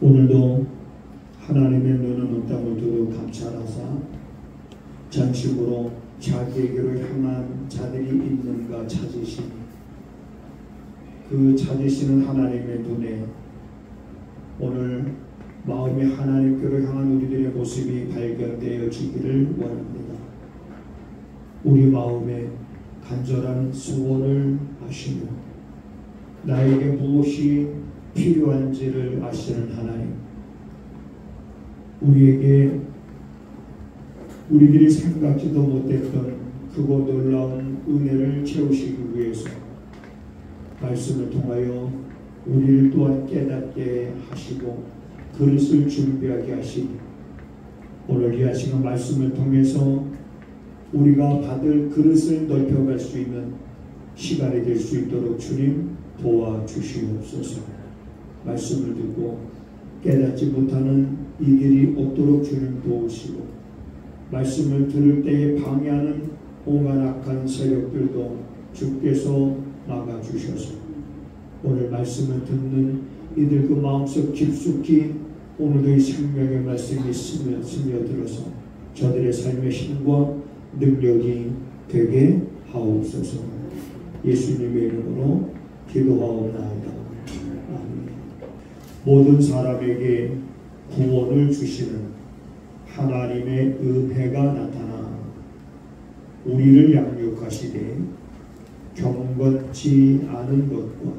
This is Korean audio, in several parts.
오늘도 하나님의 눈은 땅을 두루 감찰하사 전심으로 자기에게로 향한 자들이 있는가 찾으시니 그 찾으시는 하나님의 눈에 오늘 마음이 하나님께로 향한 우리들의 모습이 발견되어 지기를 원합니다. 우리 마음에 간절한 소원을 아시고 나에게 무엇이 필요한지를 아시는 하나님, 우리에게 우리들이 생각지도 못했던 그곳 놀라운 은혜를 채우시기 위해서 말씀을 통하여 우리를 또한 깨닫게 하시고 그릇을 준비하게 하시니 오늘 이 시간 말씀을 통해서 우리가 받을 그릇을 넓혀갈 수 있는 시간이 될 수 있도록 주님 도와주시옵소서. 말씀을 듣고 깨닫지 못하는 이들이 없도록 주님 도우시고 말씀을 들을 때에 방해하는 온갖 악한 세력들도 주께서 막아주셔서 오늘 말씀을 듣는 이들 그 마음속 깊숙이 오늘도 이 생명의 말씀이 스며들어서 저들의 삶의 힘과 능력이 되게 하옵소서. 예수님의 이름으로 기도하옵나이다. 아멘. 모든 사람에게 구원을 주시는 하나님의 은혜가 나타나 우리를 양육하시되 경건치 않은 것과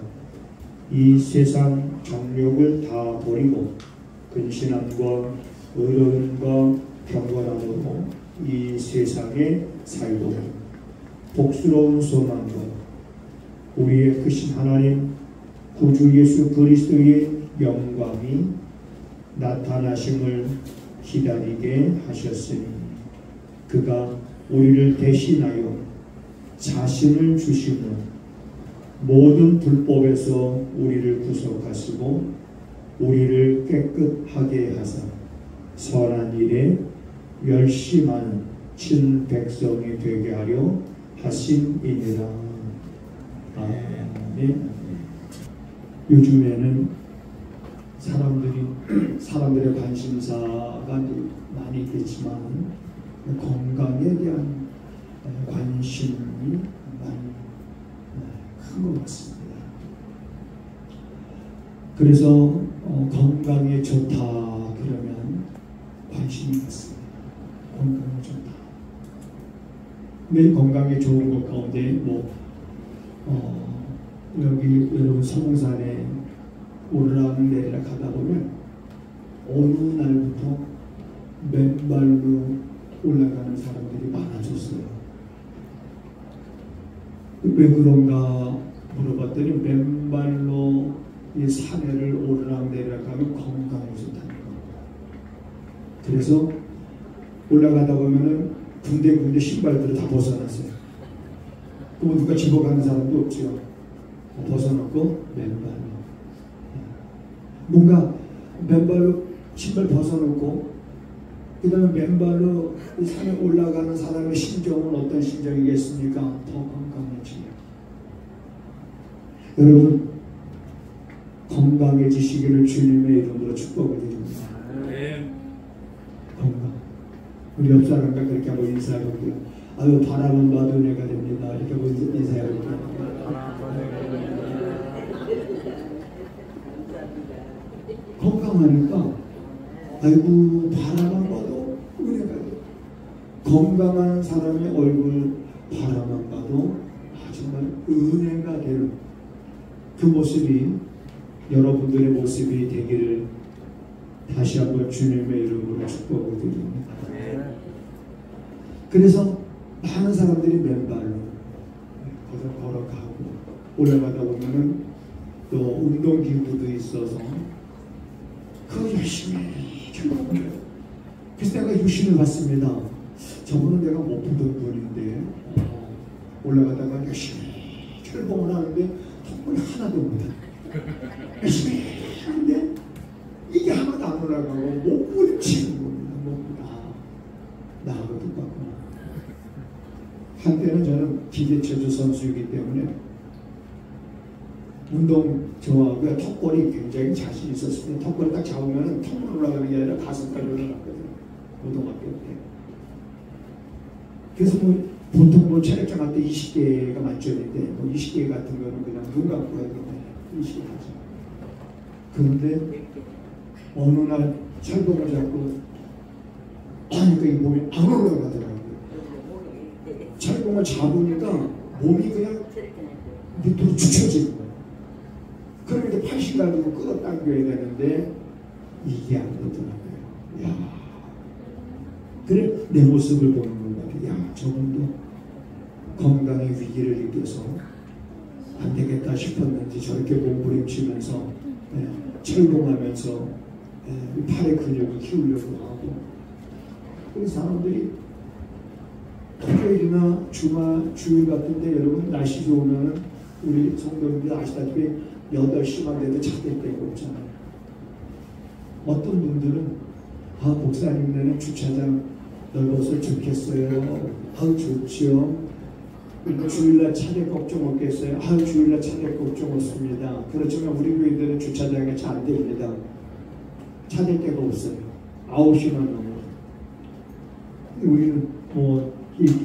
이 세상 정욕을 다 버리고 근신함과 의로움과 경건함으로 이 세상에 살도록 복스러운 소망과 우리의 크신 하나님 구주 예수 그리스도의 영광이 나타나심을 기다리게 하셨으니 그가 우리를 대신하여 자신을 주시는 모든 불법에서 우리를 구속하시고 우리를 깨끗하게 하사 선한 일에 열심하는 친백성이 되게 하려 하심이니라. 아멘. 요즘에는 사람들의 관심사가 많이 있겠지만 건강에 대한 관심이 많이 큰 것 같습니다. 그래서 건강에 좋다 그러면 관심이 있습니다. 건강에 좋다. 매일 건강에 좋은 것 가운데 여기 여러분 성산에 오르락내리락 가다 보면 어느 날부터 맨발로 올라가는 사람들이 많아졌어요. 왜 그런가 물어봤더니 맨발로 이 산에를 오르락내리락 하면 건강에 좋다는 겁니다. 그래서 올라가다 보면은 군데군데 신발들을 다 벗어놨어요. 그럼 누가 집어가는 사람도 없죠. 벗어놓고 맨발로. 뭔가 맨발로 신발 벗어놓고 그 다음에 맨발로 이 산에 올라가는 사람의 심정은 어떤 심정이겠습니까? 더 건강해지요. 여러분 건강해지시기를 주님의 이름으로 축복을 드립니다. 건강. 우리 옆 사람과 그렇게 하고 인사해볼게요. 아유 바라만 봐도 은혜가 됩니다. 이렇게 하고 인사해볼게요. 건강하니까 아이고 바라만 봐도 은혜가 돼요. 건강한 사람의 얼굴 바라만 봐도 정말 은혜가 되는 그 모습이 여러분들의 모습이 되기를 다시 한번 주님의 이름으로 축복을 드립니다. 그래서 많은 사람들이 맨발로 걸어가고 올라가다 보면은 또 운동기구도 있어서 그거 열심히 출동을 해요. 그래서 내가 유심히 봤습니다. 저분은 내가 못 보던 분인데 올라가다가 열심히 출동을 하는데 정말 하나도 못해. 열심히 하는데 이게 하나도 안 올라가고 못 부딪히는 겁니다. 나하고 똑같구나. 한때는 저는 기계체조 선수이기 때문에 운동 좋아하고요. 턱걸이 굉장히 자신 있었습니다. 턱걸이 딱 잡으면 턱만 올라가는 게 아니라 가슴까지 올라갔거든요. 고등학교 때. 그래서 뭐 보통 뭐 체력장 할 때 20개가 만점인데 뭐 20개 같은 거는 그냥 눈 감고 해도 20개 하죠. 그런데 어느 날 철봉을 잡고 하니까 이 몸이 안 올라가더라고요. 철봉을 잡으니까 몸이 그냥 밑으로 축쳐지는 거예요. 그러니까 80 가지고 끌어당겨야 되는데 이게 안 되더라고요. 야, 그래 내 모습을 보는 건가? 야, 저분도 건강의 위기를 느껴서 안 되겠다 싶었는지 저렇게 몸부림치면서 철봉하면서 팔의 근육을 키우려고 하고. 그래서 사람들이 토요일이나 주일 같은데 여러분 날씨 좋으면 우리 성도님들 아시다시피 8시만 돼도 찾을 데가 없잖아요. 어떤 분들은 목사님네는 주차장 넓어서 좋겠어요. 좋지요. 주일날 차대 걱정 없겠어요. 주일날 차대 걱정 없습니다. 그렇지만 우리 교인들은 주차장에 차 안 됩니다. 차댈 데가 없어요. 9시만 넘어. 우리는 뭐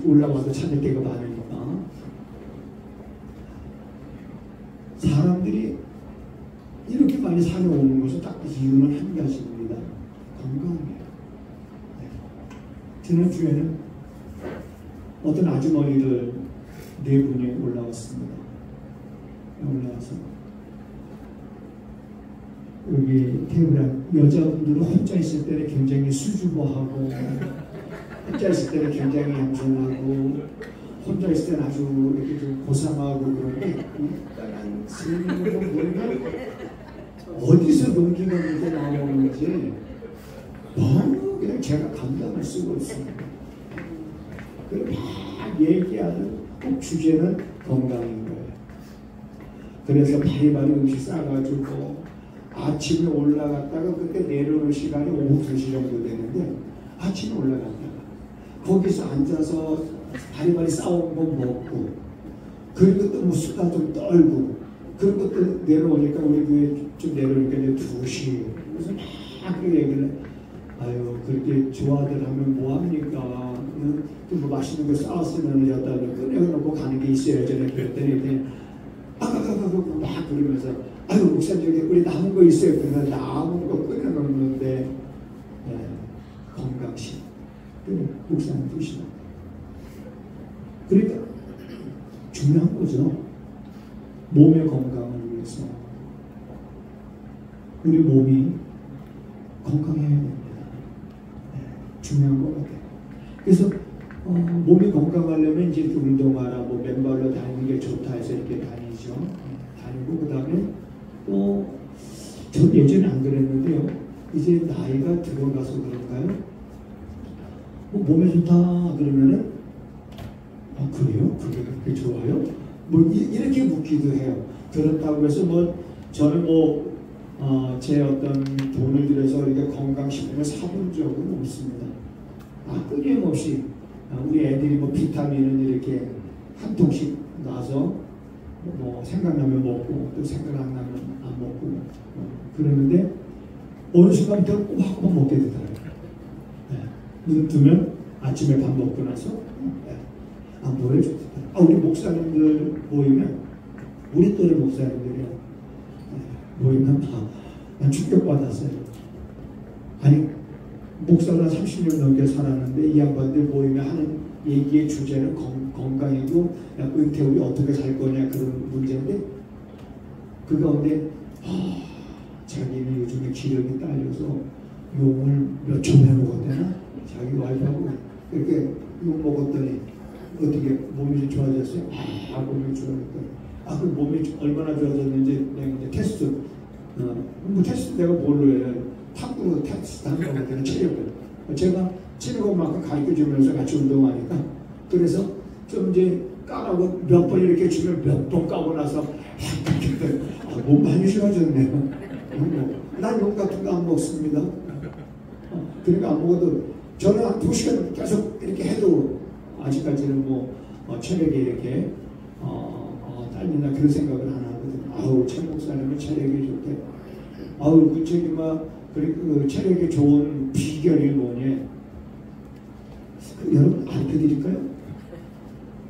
올라와도 찾을 데가 많으니까. 사람들이 이렇게 많이 산에 오는 것은 딱 이유는 한 가지입니다. 건강이에요. 지난주에는 어떤 아주머니들 4분이 올라왔습니다. 올라와서 여기 테이블에 여자분들은 혼자 있을 때는 굉장히 수줍어하고 혼자 있을 때는 굉장히 얌전하고 혼자 있을 때는 아주 이렇게 좀 고상하고 그런데 일단은 스님을 보면 어디서 농기가 이렇게 나오는지 너무 그냥 제가 감당할 수가 없습니다. 그리고 막 얘기하는 꼭 주제는 건강인 거예요. 그래서 바리바리 음식 싸가지고 아침에 올라갔다가 그때 내려오는 시간이 오후 2시 정도 되는데 아침에 올라갔다가 거기서 앉아서 바리바리 싸온 거 먹고 그리고 또 뭐 수다 좀 떨고 그리고 또 내려오니까 우리 교회 좀 내려오니까 이제 2시 그래서 막 그 얘기를 아유 그렇게 좋아들 하면 뭐합니까? 또 뭐 맛있는 거 싸웠으면 여기다 꺼내놓고 가는 게 있어야죠. 그랬더니 막 그러면서 아유 목사님 저기 우리 남은 거 있어요. 그러면 남은 거 꺼내놓는데 건강식 목사님 뜻이다. 그러니까 중요한 거죠. 몸의 건강을 위해서 우리 몸이 건강해야 됩니다. 중요한 것 같아요. 그래서 몸이 건강하려면 이제 운동하라, 뭐 맨발로 다니는 게 좋다 해서 이렇게 다니죠. 다니고 그 다음에 또 저 예전에 안 그랬는데요. 이제 나이가 들어가서 그런가요? 뭐 몸에 좋다 그러면은 그래요? 그게 그렇게 좋아요? 뭐 이렇게 묻기도 해요. 그렇다고 해서 뭐 저는 뭐 제 어떤 돈을 들여서 이렇게 건강식품을 사본 적은 없습니다. 끊임없이 우리 애들이 뭐 비타민은 이렇게 한 통씩 놔서 뭐 생각나면 먹고 또 생각 안 나면 안 먹고 그러는데 어느 순간부터 꼬박꼬박 먹게 되더라고요. 눈 뜨면 아침에 밥 먹고 나서 안 보여줘. 우리 목사님들 모이면 우리 또래 목사님들이요. 모이면 난 충격받았어요. 아니 목사가 30년 넘게 살았는데 이 양반들 모이면 하는 얘기의 주제는 건강이고 은퇴 후에 어떻게 살 거냐 그런 문제인데 그 가운데 자기는 요즘에 기력이 딸려서 용을 몇 점 해먹었대나 자기 와이프하고 이렇게 욕 먹었더니 어떻게 몸이 좋아졌어요? 몸이 좋아졌다. 그 몸이 얼마나 좋아졌는지 내가 이제 테스트 뭐 테스트 내가 뭘로 해요? 탁구로 테스트 하는 거거든요. 체력을 제가 체력만큼 가르쳐 주면서 같이 운동하니까 그래서 좀 이제 까라고 몇 번 이렇게 주면 몇 번 까고 나서 몸 많이 좋아졌네요. 난 욕 같은 거 안 먹습니다. 그러니까 안 먹어도 저는 한 2시간 계속 이렇게 해도 아직까지는 뭐 체력이 이렇게 딸린다 그런 생각을 안 하거든요. 아우 차 목사님은 체력이 좋대. 아우 그 저기 그 체력이 좋은 비결이 뭐냐? 여러분 알려드릴까요?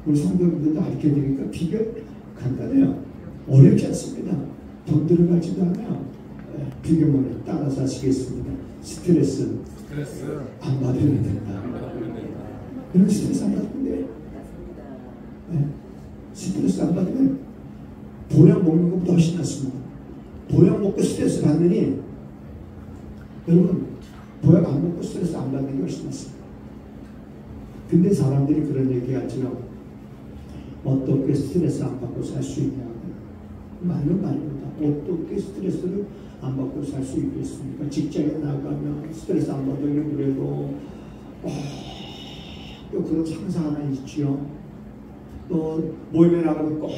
우리 성도님들도 알려드릴까? 비결 간단해요. 어렵지 않습니다. 돈 들어가지도 않아요. 비결문을 따라서 하시겠습니다. 스트레스 안 받으면 된다. 그런 스트레스 안 받으면 돼요. 스트레스 안 받으면 보약 먹는 것보다 훨씬 낫습니다. 보약 먹고 스트레스 받느니 여러분 보약 안 먹고 스트레스 안 받는 게 훨씬 낫습니다. 근데 사람들이 그런 얘기 하죠. 어떻게 스트레스 안 받고 살 수 있냐. 말은 말입니다. 어떻게 스트레스를 안 받고 살 수 있겠습니까? 직장에 나가면 스트레스 안 받으려고 그래도 또 그런 상사 하나 있지요. 또 모임에 나가면 꼭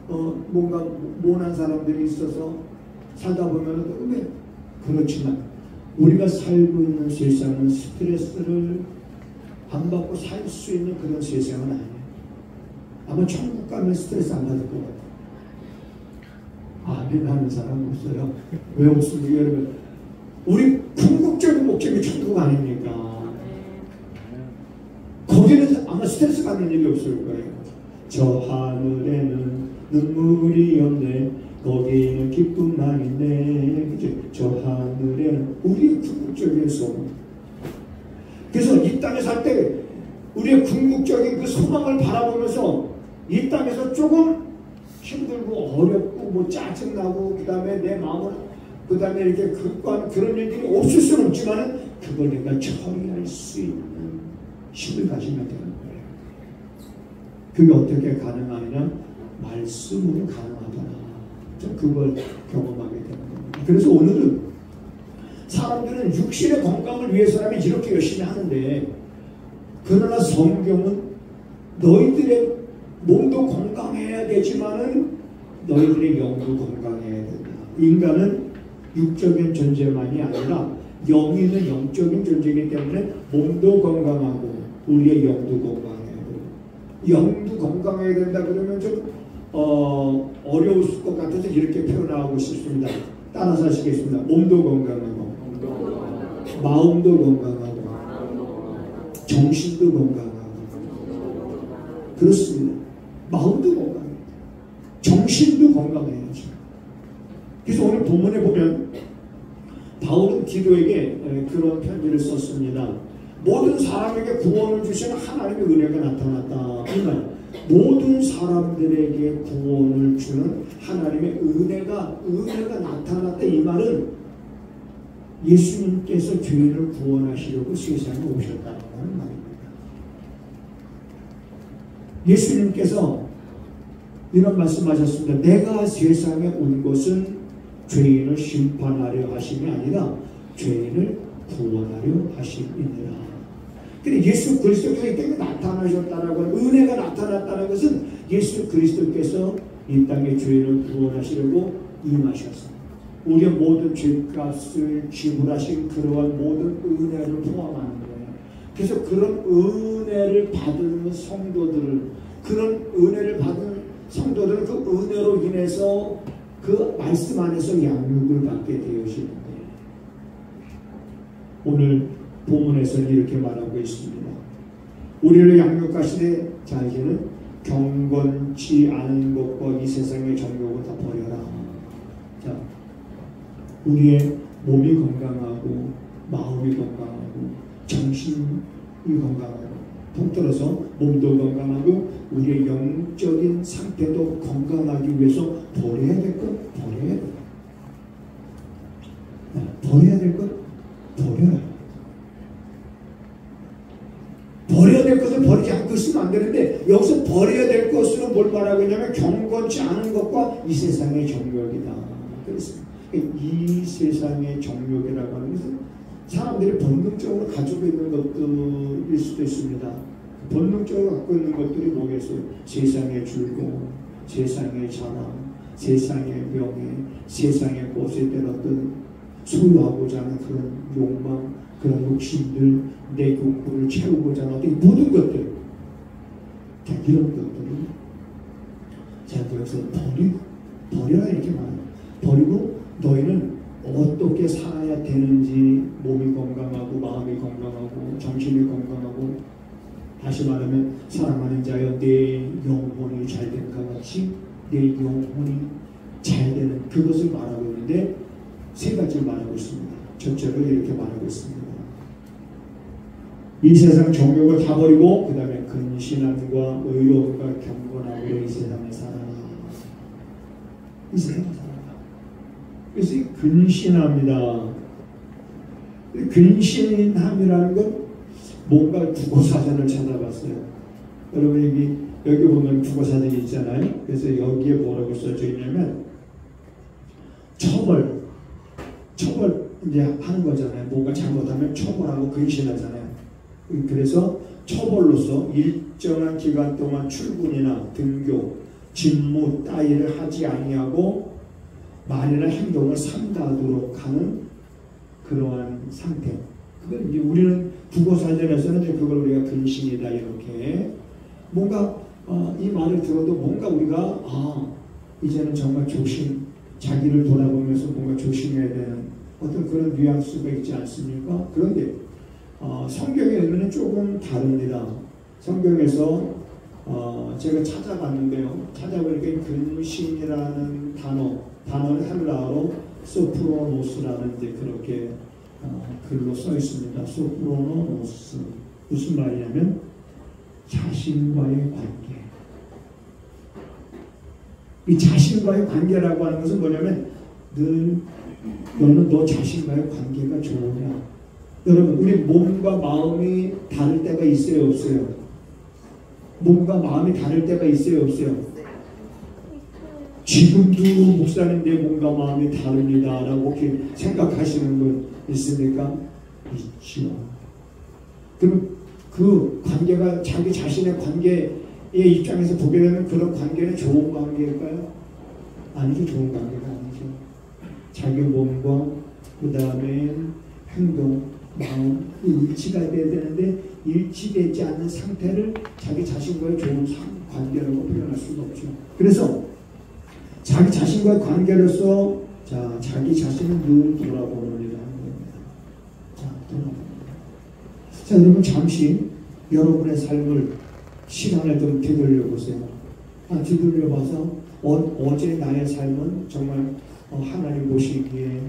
또 뭔가 모난 사람들이 있어서 살다 보면 왜 그렇지만 우리가 살고 있는 세상은 스트레스를 안 받고 살 수 있는 그런 세상은 아니에요. 아마 천국 가면 스트레스 안 받을 것 같아요. 아멘 하는 사람 없어요. 왜 없습니까 여러분? 우리 궁극적인 목적이 천국 아닙니까? 거기는 아마 스트레스 받는 일이 없을 거예요. 저 하늘에는 눈물이 없네. 거기는 기쁨만 있네. 그치? 저 하늘에는 우리의 궁극적인 소망. 그래서 이 땅에 살 때 우리의 궁극적인 그 소망을 바라보면서 이 땅에서 조금 힘들고 어렵고 뭐 짜증나고 그 다음에 내 마음을 그 다음에 이렇게 극관 그런 일들이 없을 수는 없지만 그걸 내가 처리할 수 있는 힘을 가지면 되는 거예요. 그게 어떻게 가능하냐? 말씀으로 가능하더라. 그걸 경험하게 되는 겁니다. 그래서 오늘은 사람들은 육신의 건강을 위해서라면 이렇게 열심히 하는데 그러나 성경은 너희들의 몸도 건강해야 되지만은 너희들의 영도 건강해야 된다. 인간은 육적인 존재만이 아니라 영이 있는 영적인 존재이기 때문에 몸도 건강하고 우리의 영도 건강해야 되고 영도 건강해야 된다 그러면 좀 어려울 것 같아서 이렇게 표현하고 싶습니다. 따라서 하시겠습니다. 몸도 건강하고 마음도 건강하고 정신도 건강하고 그렇습니다. 마음도 건강해요. 정신도 건강해야죠. 그래서 오늘 본문에 보면 바울은 디도에게 그런 편지를 썼습니다. 모든 사람에게 구원을 주시는 하나님의 은혜가 나타났다. 이 말. 모든 사람들에게 구원을 주는 하나님의 은혜가 나타났다. 이 말은 예수님께서 죄인을 구원하시려고 세상에 오셨다는 말입니다. 예수님께서 이런 말씀하셨습니다. 내가 세상에 온 것은 죄인을 심판하려 하심이 아니라 죄인을 구원하려 하심이니라. 근데 예수 그리스도께서 이 땅에 나타나셨다라고 하는 은혜가 나타났다는 것은 예수 그리스도께서 이 땅에 죄인을 구원하시려고 임하셨습니다. 우리의 모든 죄값을 지불하신 그러한 모든 은혜를 포함하는 거예요. 그래서 그런 은혜를 받은 성도들을 그 은혜로 인해서 그 말씀 안에서 양육을 받게 되어지는 거예요. 오늘 본문에서는 이렇게 말하고 있습니다. 우리를 양육하시되 자 이제는 경건치 않은 것과 이 세상의 정욕을 다 버려라. 자, 우리의 몸이 건강하고 마음이 건강하고 정신이 건강하고 통틀어서 몸도 건강하고 우리의 영적인 상태도 건강하기 위해서 버려야 될 것 버려야 돼. 버려야 될 것 버려라. 버려야 될 것을 버리지 않고 있으면 안 되는데 여기서 버려야 될 것으로 뭘 말하고 있냐면 경건치 않은 것과 이 세상의 정욕이다. 그렇습니다. 이 세상의 정욕이라고 하는 것은 사람들이 본능적으로 가지고 있는 것들일 수도 있습니다. 본능적으로 갖고 있는 것들이 뭐겠어요? 세상의 즐거움, 세상의 자랑, 세상의 명예, 세상의 것에 대한 어떤 소유하고자 하는 그런 욕망, 그런 욕심들, 내 욕구를 채우고자 하는 어떤 모든 것들, 자, 이런 것들을 자, 그래서 버리고 버려라 이렇게 말해요. 버리고 너희는 어떻게 살아야 되는지, 몸이 건강하고 마음이 건강하고 정신이 건강하고, 다시 말하면 사랑하는 자여 내 영혼이 잘된과 같이 내 영혼이 잘되는 그것을 말하고 있는데, 세 가지를 말하고 있습니다. 첫째로 이렇게 말하고 있습니다. 이 세상 정욕을 다 버리고 그 다음에 근신함과 의로움과 경건함으로 이 세상에 살아라. 이 세상에 살아라. 그래서 이 근신합니다. 근신함이라는 건 뭔가 국어사전을 찾아봤어요. 여러분 여기 보면 국어사전이 있잖아요. 그래서 여기에 뭐라고 써져 있냐면 처벌 이제 하는 거잖아요. 뭔가 잘못하면 처벌하고 근신하잖아요. 그래서 처벌로서 일정한 기간 동안 출근이나 등교, 직무 따위를 하지 아니하고 말이나 행동을 삼가도록 하는 그러한 상태. 그걸 이제 우리는 국어사전에서는 이제 그걸 우리가 근신이다 이렇게 뭔가 이 말을 들어도 뭔가 우리가 이제는 정말 자기를 돌아보면서 뭔가 조심해야 되는 어떤 그런 뉘앙스가 있지 않습니까? 그런데 성경에는 조금 다릅니다. 성경에서 제가 찾아봤는데요. 찾아보니까 근신이라는 단어는 헬라어로 소프로노스라는 이제 그렇게 글로 써 있습니다. 소프로노스 무슨 말이냐면 자신과의 관계. 이 자신과의 관계라고 하는 것은 뭐냐면 늘 너는 너 자신과의 관계가 좋으냐. 여러분 우리 몸과 마음이 다를 때가 있어요 없어요? 몸과 마음이 다를 때가 있어요 없어요? 지금도 목사님 내 몸과 마음이 다릅니다 라고 이렇게 생각하시는 분 있습니까? 있죠. 그럼 그 관계가 자기 자신의 관계의 입장에서 보게 되면 그런 관계는 좋은 관계일까요? 아니죠. 좋은 관계가 아니죠. 자기 몸과 그 다음에 행동, 마음 일치가 돼야 되는데 일치되지 않는 상태를 자기 자신과의 좋은 관계라고 표현할 수가 없죠. 그래서 자기 자신과의 관계로서 자기 자신을 늘 돌아보는 일이라는 겁니다. 돌아봅니다. 여러분 잠시 여러분의 삶을 시간을 좀 되돌려 보세요. 되돌려 봐서 어제 나의 삶은 정말 하나님 보시기에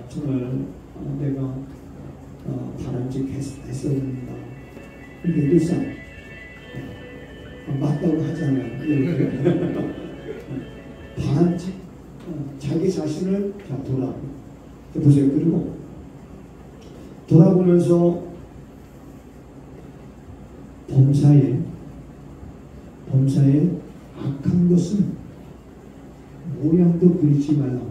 정말 내가 바람직했었는가. 이게 늘상 맞다고 하잖아요. 이렇게 바람직 자기 자신을 돌아보세요. 그리고 돌아보면서 범사에 악한 것은 모양도 그리지 말라.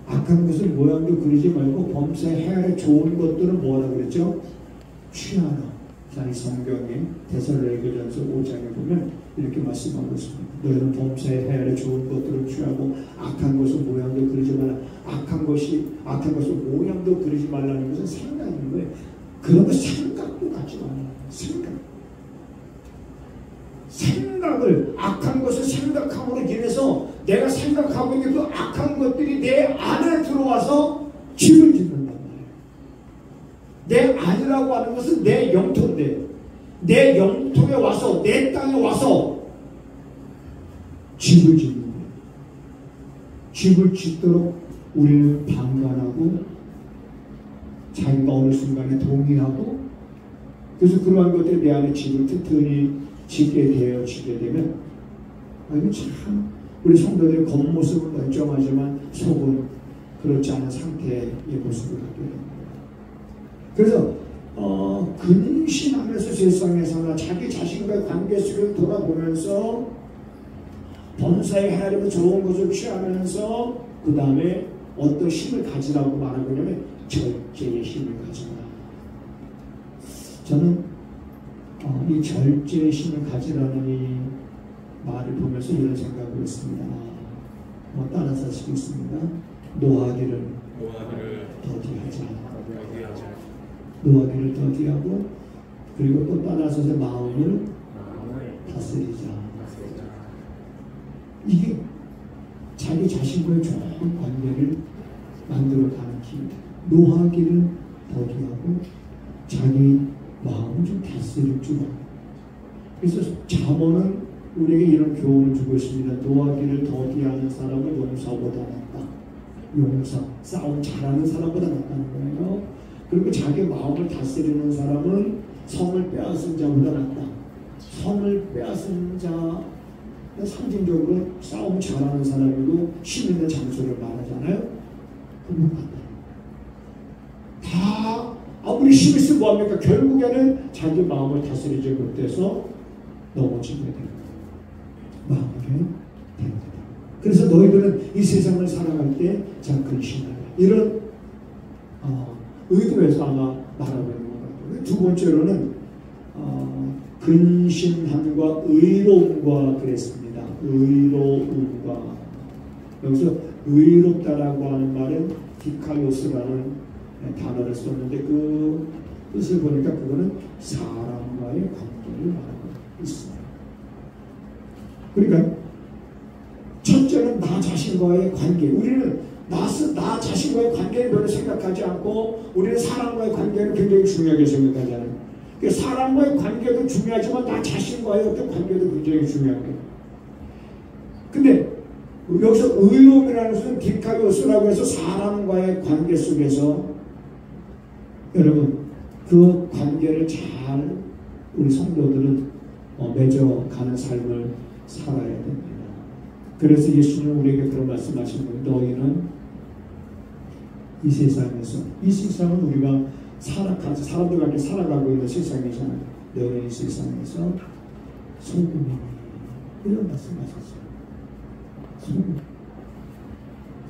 악한 것은 모양도 그리지 말고 범사에 헤아려 좋은 것들은 뭐라 그랬죠? 취하라. 이 성경에 데살로니가전서 5장에 보면 이렇게 말씀하고 있습니다. 너희는 범사에 헤아려 좋은 것들을 취하고 악한 것은 모양도 그리지 말라. 악한 것은 모양도 그리지 말라는 것은 생각인 거예요. 그런 거 생각도 갖지 말라. 생각을 악한 것을 생각함으로 인해서 내가 생각하고 있는 그 악한 것들이 내 안에 들어와서 집을 짓는단 말이에요. 내 안이라고 하는 것은 내 영토인데 내 영토에 와서 내 땅에 와서 집을 짓는 거예요. 집을 짓도록 우리는 방관하고 자기가 어느 순간에 동의하고 그래서 그러한 것들이 내 안에 집을 튼튼히 짓게 되면 이거 참 우리 성도들의 겉모습은 멀쩡하지만 속은 그렇지 않은 상태의 모습을 갖게 됩니다. 그래서 근신하면서 세상에서나 자기 자신과의 관계 속을 돌아보면서 범사에 하려면 좋은 것을 취하면서 그 다음에 어떤 힘을 가지라고 말하고 있냐면 절제의 힘을 가져라. 저는 이 절제의 힘을 가지라는 이 말을 보면서 이런 생각을 했습니다. 따라서 하시겠습니다. 노하기를 더디하자. 노하기를 더디하고 그리고 또 따라서서 마음을 다스리자. 이게 자기 자신과의 좋은 관계를 만들어가는 기회다. 노하기를 더디하고 자기 마음을 좀 다스릴 줄 알고. 그래서 잠언은 우리에게 이런 교훈을 주고 있습니다. 노하기를 더디하는 사람은 용사보다 낫다. 용사, 싸움 잘하는 사람보다 낫다는 거예요. 그리고 자기 마음을 다스리는 사람은 성을 빼앗은 자보다 낫다. 성을 빼앗은 자, 상징적으로 싸움 잘하는 사람이고 힘 있는 장소를 말하잖아요. 그건 맞다. 다 아무리 힘을 쓰고 뭐합니까? 결국에는 자기 마음을 다스리지 못해서 넘어지게 됩니다. 마음에 됩니다. 그래서 너희들은 이 세상을 살아갈 때 잘 근신하라. 이런 의도에서 아마 말하고 있는 것 같아요. 두 번째로는 근신함과 의로움과 그랬습니다. 의로움과. 여기서 의롭다라고 하는 말은 디카요스라는 단어를 썼는데 그 뜻을 보니까 그거는 사람과의 관계를 말하고 있습니다. 그러니까 첫째는 나 자신과의 관계. 우리는 나 자신과의 관계를 별로 생각하지 않고 우리는 사람과의 관계를 굉장히 중요하게 생각하잖아요. 사람과의 관계도 중요하지만 나 자신과의 어떤 관계도 굉장히 중요해요. 근데 여기서 의로움이라는 것은 디카요스라고 해서 사람과의 관계 속에서 여러분 그 관계를 잘 우리 성도들은 맺어가는 삶을 살아야 됩니다. 그래서 예수님은 우리에게 그런 말씀하신 거예요. 너희는 이 세상은 우리가 사람들과 함께 살아가고 있는 세상이잖아요. 너희는 이 세상에서 소금이니 이런 말씀하셨어요. 소금.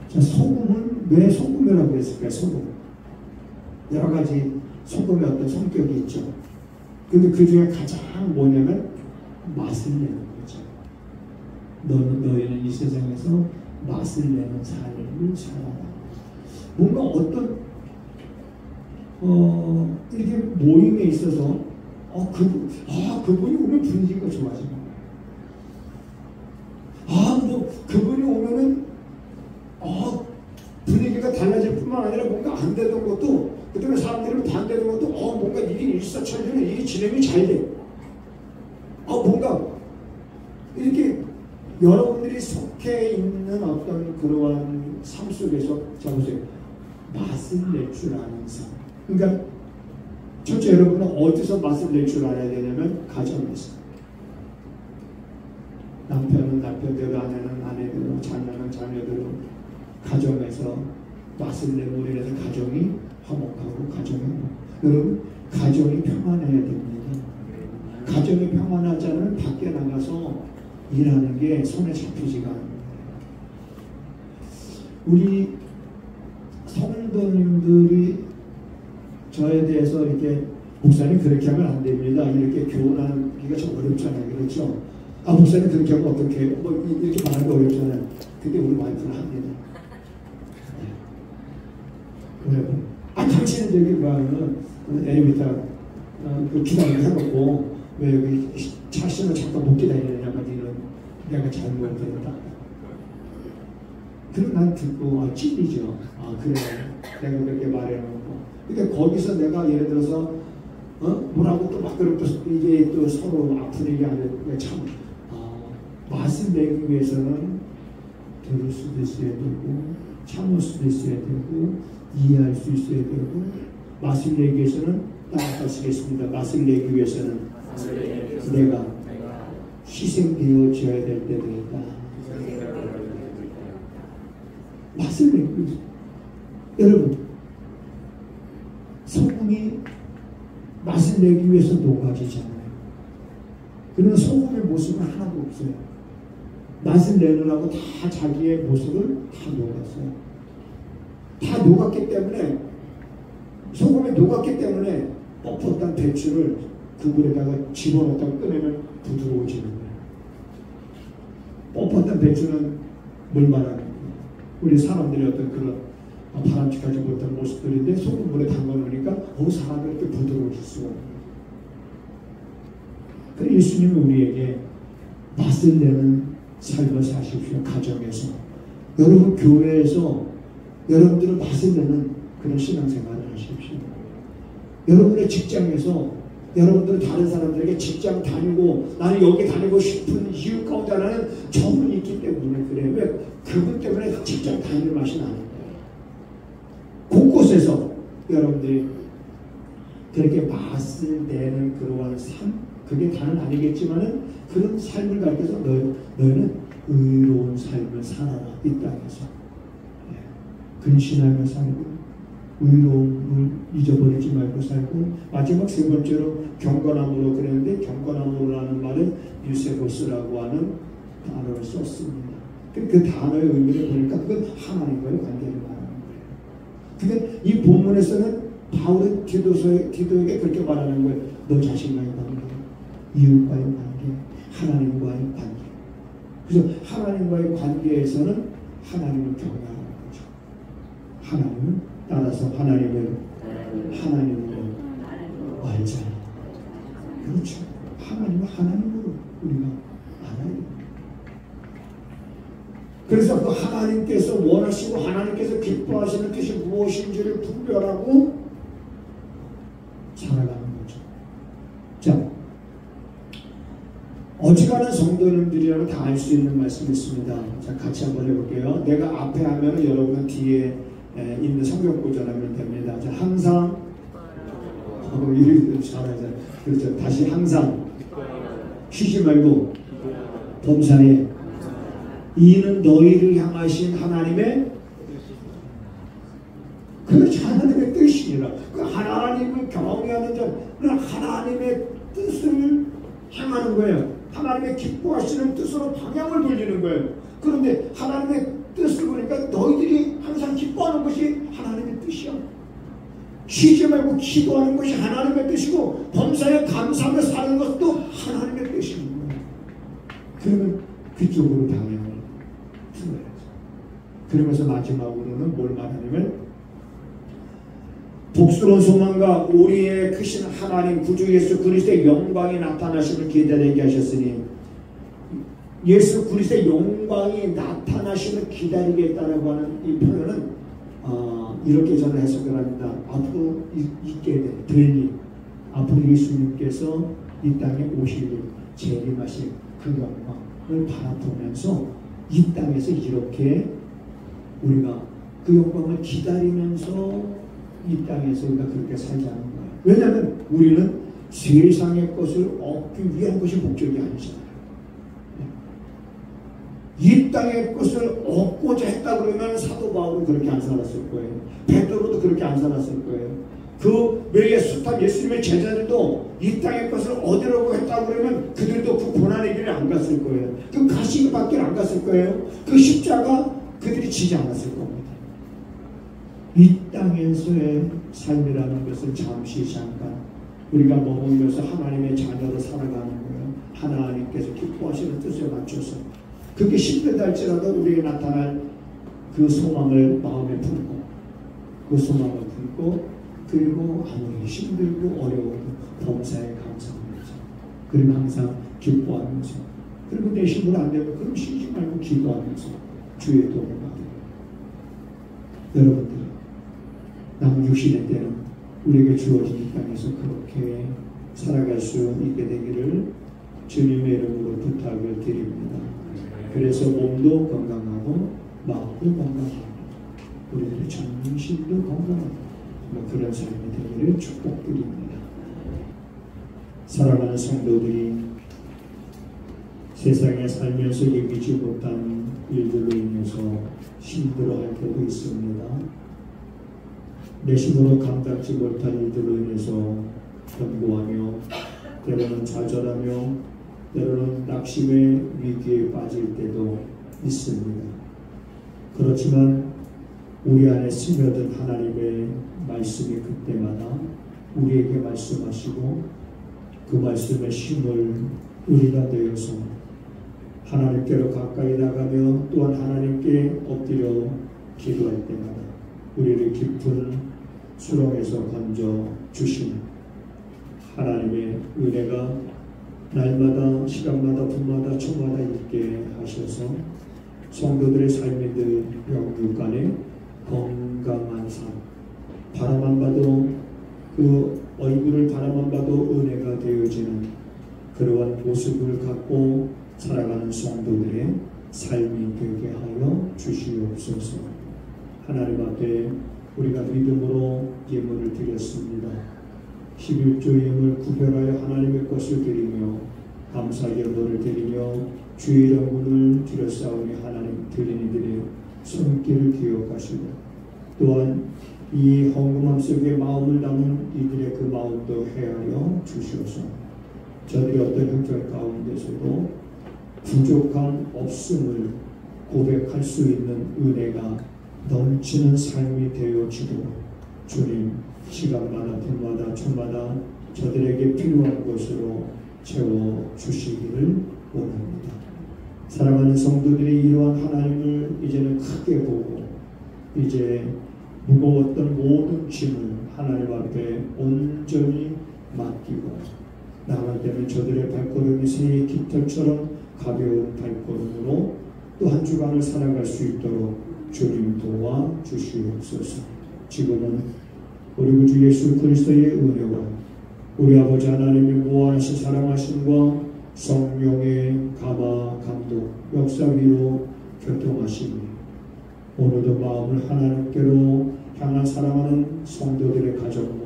자, 소금은 왜 소금이라고 했을까요? 소금. 여러 가지 소금의 어떤 성격이 있죠. 근데 그 중에 가장 뭐냐면 맛을 내는 거죠. 너희는 이 세상에서 맛을 내는 삶을 살아라. 뭔가 어떤 이렇게 모임에 있어서 그분이 오면 분위기가 좋아집니다. 그분이 오면은 분위기가 달라질 뿐만 아니라 뭔가 안 되던 것도 그때는 사람들이 반대되는 것도 뭔가 이게 일사천리로 이게 진행이 잘 돼. 뭔가 이렇게 여러분들이 속해 있는 어떤 그러한 삶 속에서 자 보세요. 맛을 낼 줄 아는 삶. 그러니까 첫째 여러분은 어디서 맛을 낼 줄 알아야 되냐면 가정에서. 남편은 남편대로, 아내는 아내대로, 자녀는 자녀대로 가정에서 맛을 내고 이래서 가정이 화목하고 가정이 여러분 가정이 평안해야 됩니다. 가정이 평안하지 않으면 밖에 나가서 일하는 게 손에 잡히지가 않습니다. 우리 성도님들이 저에 대해서 이렇게 목사님 그렇게 하면 안 됩니다. 이렇게 교훈하기가 좀 어렵잖아요. 그렇죠? 목사님 그렇게 하면 어떻게 해요? 이렇게 말하기 어렵잖아요. 근데 우리 와이프는 합니다. 왜요? 당신은 저기 뭐하면 엘리베이터 그 기다리게 해놓고 왜 여기 차 시면 잠깐 못 기다리느냐면 이런 내가 잘못했다. 그럼 난 듣고 찔리죠. 그래 내가 그렇게 말해놓고 그러니까 거기서 내가 예를 들어서 뭐라고 또 막 그러고 이게 또 서로 아픈 얘기 하는 참 맛을 내기 위해서는 들을 수도 있어야 되고 참을 수도 있어야 되고 이해할 수 있어야 되고 맛을 내기 위해서는 따라가시겠습니다. 맛을 내기 위해서는 내가 희생되어져야 될 때도 있다. 맛을 내기 위해서 여러분 소금이 맛을 내기 위해서 녹아지잖아요. 그러나 소금의 모습은 하나도 없어요. 맛을 내느라고 다 자기의 모습을 다 녹았어요. 다 녹았기 때문에 소금이 녹았기 때문에 뻣뻣한 배추를 그 물에다가 집어넣었다가 꺼내면 부드러워지는 거예요. 뻣뻣한 배추는 뭘 말하는 거예요? 우리 사람들의 어떤 그런 바람직하지 못한 모습들인데 소금물에 담가놓으니까 사람이 이렇게 부드러워질 수가 없는 거예요. 그래서 예수님은 우리에게 맛을 내는 삶을 사십시오. 가정에서 여러분 교회에서 여러분들을 다스리는 그런 신앙생활을 하십시오. 여러분의 직장에서 여러분들은 다른 사람들에게 직장 다니고 나는 여기 다니고 싶은 이유 가운데 하나는 저분이 있기 때문에 그래요. 왜? 그분 때문에 직장 다니는 맛이 나는 거예요. 곳곳에서 여러분들이 그렇게 맛을 내는 그러한 삶, 그게 다는 아니겠지만은 그런 삶을 가르쳐서 너희는 의로운 삶을 살아라. 이 땅에서 근신하며 살고 의로움을 잊어버리지 말고 살고, 마지막 세 번째로 경건함으로 그랬는데, 경건함으로라는 말은 유세보스라고 하는 단어를 썼습니다. 그 단어의 의미를 보니까 그건 하나님과의 관계를 말하는 거예요. 그러니까 이 본문에서는 바울은 디도에게 그렇게 말하는 거예요. 너 자신과의 관계, 이웃과의 관계, 하나님과의 관계. 그래서 하나님과의 관계에서는 하나님을 경외하는 거죠. 하나님은 따라서 하나님을 알자. 그렇죠. 하나님은 하나님으로 우리가 알아야 됩니다. 그래서 그 하나님께서 원하시고 하나님께서 기뻐하시는 뜻이 무엇인지를 분별하고 살아가는 거죠. 자, 어지간한 성도님들이라면 다 알 수 있는 말씀이 있습니다. 자, 같이 한번 해볼게요. 내가 앞에 하면 여러분은 뒤에 있는 성경 고전하면 됩니다. 자, 항상 이렇게 잘하잖아요. 그렇죠. 다시 항상 쉬지 말고 범사에 이는 너희를 향하신 하나님의 그렇죠. 하나님의 뜻이니라. 그 하나님을 경외하는 자는 하나님의 뜻을 향하는 거예요. 하나님의 기뻐하시는 뜻으로 방향을 돌리는 거예요. 그런데 하나님의 뜻을 보니까 너희들이 항상 기뻐하는 것이 하나님의 뜻이야. 쉬지 말고 기도하는 것이 하나님의 뜻이고 범사에 감사하며 사는 것도 하나님의 뜻입니다. 그러면 그쪽으로 방향을 틀어야죠. 그러면서 마지막으로는 뭘 말하냐면 복스러운 소망과 우리의 크신 하나님 구주 예수 그리스도의 영광이 나타나심을 기다리게 하셨으니, 예수 그리스도의 영광이 나타나심을 기다리겠다라고 하는 이 표현은 이렇게 저는 해석을 합니다. 앞으로 있게 될 일, 앞으로 예수님께서 이 땅에 오실 일, 재림하실 그 영광을 바라보면서 이 땅에서 이렇게 우리가 그 영광을 기다리면서 이 땅에서 우리가 그렇게 살지 않는 거예요. 왜냐하면 우리는 세상의 것을 얻기 위한 것이 목적이 아니잖아요. 이 땅의 것을 얻고자 했다 그러면 사도 바울은 그렇게 안 살았을 거예요. 베드로도 그렇게 안 살았을 거예요. 그 외에 숱한 예수님의 제자들도 이 땅의 것을 얻으려고 했다 그러면 그들도 그 고난의 길을 안 갔을 거예요. 그 가시밭길 안 갔을 거예요. 그 십자가 그들이 지지 않았을 겁니다. 이 땅에서의 삶이라는 것은 잠시 잠깐 우리가 머물면서 하나님의 자녀로 살아가는 거예요. 하나님께서 기뻐하시는 뜻에 맞춰서 그게 힘들다 할지라도 우리에게 나타날 그 소망을 마음에 품고 그 소망을 품고, 그리고 아무리 힘들고 어려워도 범사에 감사하면서, 그리고 항상 기뻐하면서, 그리고 내 힘으로 안 되면 그럼 쉬지 말고 기도하면서 주의 도움을 받으려. 여러분들 남은 60년 때는 우리에게 주어진 이 땅에서 그렇게 살아갈 수 있게 되기를 주님의 이름으로 부탁을 드립니다. 그래서 몸도 건강하고 마음도 건강하고 우리들의 정신도 건강하고 그런 삶이 되기를 축복드립니다. 사랑하는 성도들이 세상에 살면서 이기지 못한 일들로 인해서 힘들어할 때도 있습니다. 내심으로 감당치 못할 일들로 인해서 견고하며 때로는 좌절하며 때로는 낙심의 위기에 빠질 때도 있습니다. 그렇지만 우리 안에 스며든 하나님의 말씀이 그때마다 우리에게 말씀하시고 그 말씀의 힘을 우리가 내어서 하나님께로 가까이 나가며 또한 하나님께 엎드려 기도할 때마다 우리를 깊은 수렁에서 건져 주시는 하나님의 은혜가 날마다 시간마다 분마다 초마다 있게 하셔서 성도들의 삶의 늘 영육간에 건강한 삶, 바라만 봐도 그 얼굴을 바라만 봐도 은혜가 되어지는 그러한 모습을 갖고 살아가는 성도들의 삶이 되게 하여 주시옵소서. 하나님 앞에 우리가 믿음으로 예물을 드렸습니다. 11조 예물 구별하여 하나님의 것을 드리며 감사 예물을 드리며 주의 이름을 드렸사오니 하나님 드린 이들의 손길을 기억하시고 또한 이 헌금함 속에 마음을 담은 이들의 그 마음도 헤아려 주시옵소서. 저들이 어떤 형편 가운데서도 부족함 없음을 고백할 수 있는 은혜가 넘치는 삶이 되어지도록 주님 시간마다 분마다 초마다 저들에게 필요한 것으로 채워주시기를 원합니다. 사랑하는 성도들이 이러한 하나님을 이제는 크게 보고 이제 무거웠던 모든 짐을 하나님 앞에 온전히 맡기고 나갈 때는 저들의 발걸음이 새의 깃털처럼 가벼운 발걸음으로 또 한 주간을 살아갈 수 있도록 주님 도와주시옵소서. 지금은 우리 구주 예수 그리스도의 은혜와 우리 아버지 하나님의 무한하신 사랑하심과 성령의 감화 감독 역사 위로 교통하시니 오늘도 마음을 하나님께로 향한 사랑하는 성도들의 가정과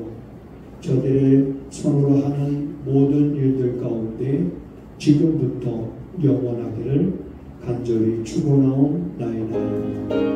저들의 손으로 하는 모든 일들 가운데 지금부터 영원하기를 간절히 축원하옵나이다.